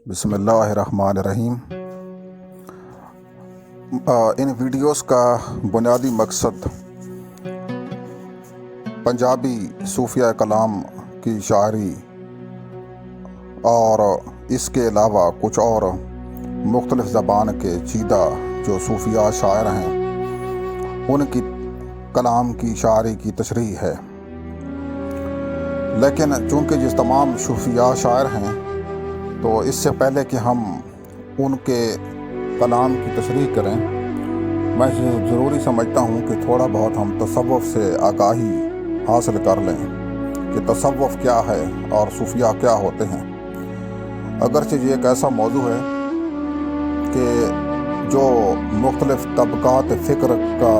بسم اللہ الرحمن الرحیم۔ ان ویڈیوز کا بنیادی مقصد پنجابی صوفیہ کلام کی شاعری اور اس کے علاوہ کچھ اور مختلف زبان کے چیدہ جو صوفیہ شاعر ہیں ان کی کلام کی شاعری کی تشریح ہے، لیکن چونکہ جس تمام صوفیہ شاعر ہیں تو اس سے پہلے کہ ہم ان کے کلام کی تشریح کریں، میں ضروری سمجھتا ہوں کہ تھوڑا بہت ہم تصوف سے آگاہی حاصل کر لیں کہ تصوف کیا ہے اور صوفیہ کیا ہوتے ہیں۔ اگرچہ یہ ایک ایسا موضوع ہے کہ جو مختلف طبقات فکر کا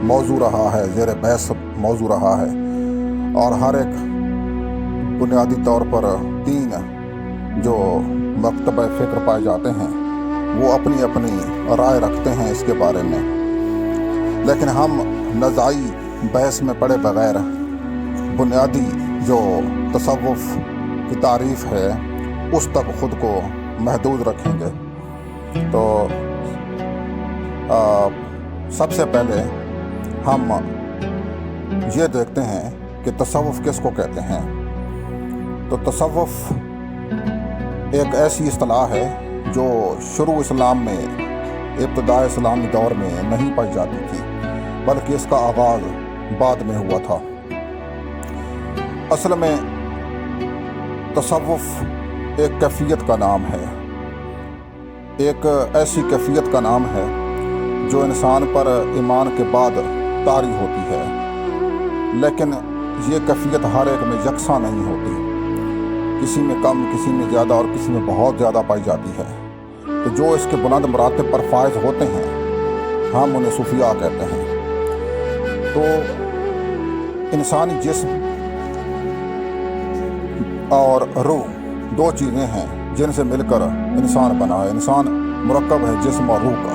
موضوع رہا ہے، زیر بحث موضوع رہا ہے، اور ہر ایک بنیادی طور پر تین جو مکتبہ فکر پائے جاتے ہیں وہ اپنی اپنی رائے رکھتے ہیں اس کے بارے میں، لیکن ہم نزاعی بحث میں پڑے بغیر بنیادی جو تصوف کی تعریف ہے اس تک خود کو محدود رکھیں گے۔ تو سب سے پہلے ہم یہ دیکھتے ہیں کہ تصوف کس کو کہتے ہیں۔ تو تصوف ایک ایسی اصطلاح ہے جو شروع اسلام میں، ابتدائی اسلامی دور میں نہیں پائی جاتی تھی، بلکہ اس کا آغاز بعد میں ہوا تھا۔ اصل میں تصوف ایک کیفیت کا نام ہے، ایک ایسی کیفیت کا نام ہے جو انسان پر ایمان کے بعد طاری ہوتی ہے، لیکن یہ کیفیت ہر ایک میں یکساں نہیں ہوتی، کسی میں کم، کسی میں زیادہ اور کسی میں بہت زیادہ پائی جاتی ہے۔ تو جو اس کے بلند مراتب پر فائز ہوتے ہیں ہم انہیں صوفیہ کہتے ہیں۔ تو انسانی جسم اور روح دو چیزیں ہیں جن سے مل کر انسان بنا ہے۔ انسان مرکب ہے جسم اور روح کا۔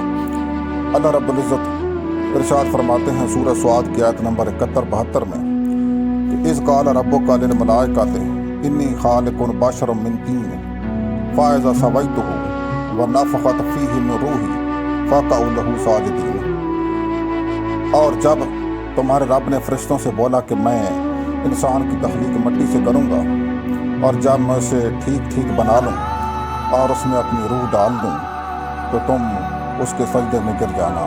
اللہ رب العزت ارشاد فرماتے ہیں سورہ سعد کی آیت نمبر 71-72 میں کہ اذ قال ربک للملائکۃ انی خالق بشرا من طین فاذا سویتہ ونفخت فیہ من روحی فقعوا لہ ساجدین۔ اور جب تمہارے رب نے فرشتوں سے بولا کہ میں انسان کی تخلیق مٹی سے کروں گا، اور جب میں اسے ٹھیک ٹھیک بنا لوں اور اس میں اپنی روح ڈال دوں تو تم اس کے سجدے میں گر جانا۔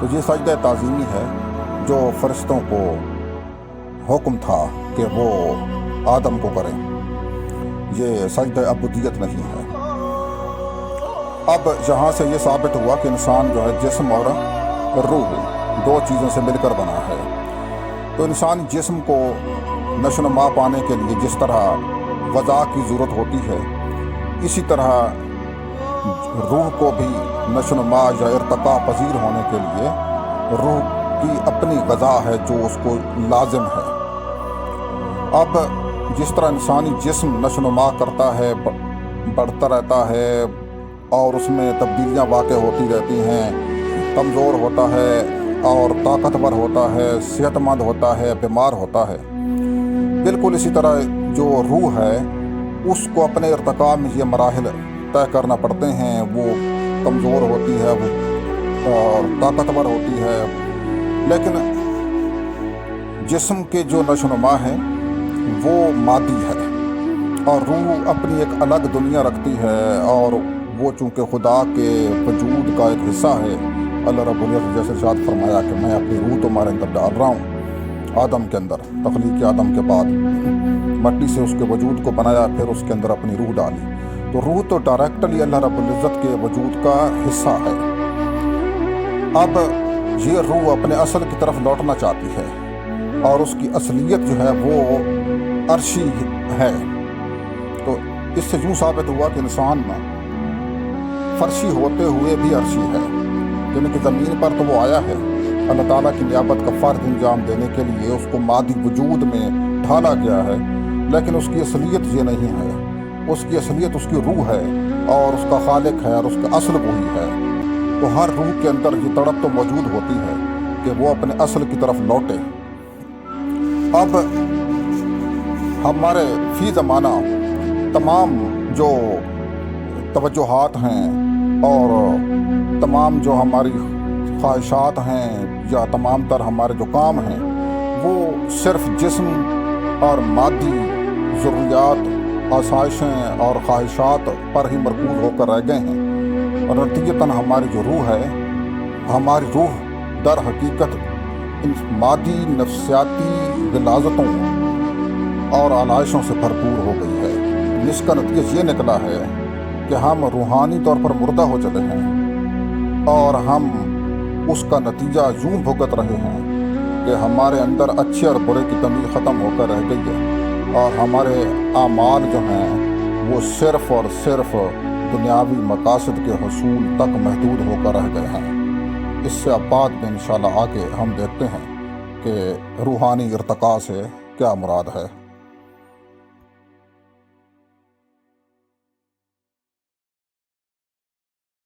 تو یہ سجدہ تعظیمی ہے جو فرشتوں کو حکم تھا کہ وہ آدم کو کریں، یہ سجدہ عبودیت نہیں ہے۔ اب یہاں سے یہ ثابت ہوا کہ انسان جو ہے جسم اور روح دو چیزوں سے مل کر بنا ہے۔ تو انسانی جسم کو نشو و نما پانے کے لیے جس طرح غذا کی ضرورت ہوتی ہے، اسی طرح روح کو بھی نشو و نما یا ارتقاء پذیر ہونے کے لیے روح کی اپنی غذا ہے جو اس کو لازم ہے۔ اب جس طرح انسانی جسم نشو و نما کرتا ہے، بڑھتا رہتا ہے اور اس میں تبدیلیاں واقع ہوتی رہتی ہیں، کمزور ہوتا ہے اور طاقتور ہوتا ہے، صحت مند ہوتا ہے، بیمار ہوتا ہے، بالکل اسی طرح جو روح ہے اس کو اپنے ارتقاء میں یہ مراحل طے کرنا پڑتے ہیں۔ وہ کمزور ہوتی ہے، وہ اور طاقتور ہوتی ہے، لیکن جسم کے جو نشو و نما ہے وہ مادی ہے، اور روح اپنی ایک الگ دنیا رکھتی ہے، اور وہ چونکہ خدا کے وجود کا ایک حصہ ہے۔ اللہ رب العزت جیسے ارشاد فرمایا کہ میں اپنی روح تمہارے اندر ڈال رہا ہوں، آدم کے اندر، تخلیق آدم کے بعد مٹی سے اس کے وجود کو بنایا، پھر اس کے اندر اپنی روح ڈالی۔ تو روح تو ڈائریکٹلی اللہ رب العزت کے وجود کا حصہ ہے۔ اب یہ روح اپنے اصل کی طرف لوٹنا چاہتی ہے، اور اس کی اصلیت جو ہے وہ عرشی ہے۔ تو اس سے یوں ثابت ہوا کہ انسان فرشی ہوتے ہوئے بھی عرشی ہے، یعنی کہ زمین پر تو وہ آیا ہے اللہ تعالیٰ کی نیابت کا فرض انجام دینے کے لیے، اس کو مادی وجود میں ڈھالا گیا ہے، لیکن اس کی اصلیت یہ نہیں ہے۔ اس کی اصلیت اس کی روح ہے، اور اس کا خالق ہے، اور اس کا اصل وہی ہے۔ تو ہر روح کے اندر یہ تڑپ تو موجود ہوتی ہے کہ وہ اپنے اصل کی طرف لوٹے۔ اب ہمارے فی زمانہ تمام جو توجہات ہیں اور تمام جو ہماری خواہشات ہیں یا تمام تر ہمارے جو کام ہیں وہ صرف جسم اور مادی ضروریات، آسائشیں اور خواہشات پر ہی مرکوز ہو کر رہ گئے ہیں، اور نتیجتاً ہماری جو روح ہے، ہماری روح در حقیقت ان مادی نفسیاتی غلاظتوں اور آلائشوں سے بھرپور ہو گئی ہے، جس کا نتیجہ یہ نکلا ہے کہ ہم روحانی طور پر مردہ ہو چلے ہیں، اور ہم اس کا نتیجہ یوں بھگت رہے ہیں کہ ہمارے اندر اچھے اور برے کی تمیز ختم ہو کر رہ گئی ہے، اور ہمارے اعمال جو ہیں وہ صرف اور صرف دنیاوی مقاصد کے حصول تک محدود ہو کر رہ گئے ہیں۔ اس سے اب بعد میں انشاءاللہ آگے ہم دیکھتے ہیں کہ روحانی ارتقاء سے کیا مراد ہے۔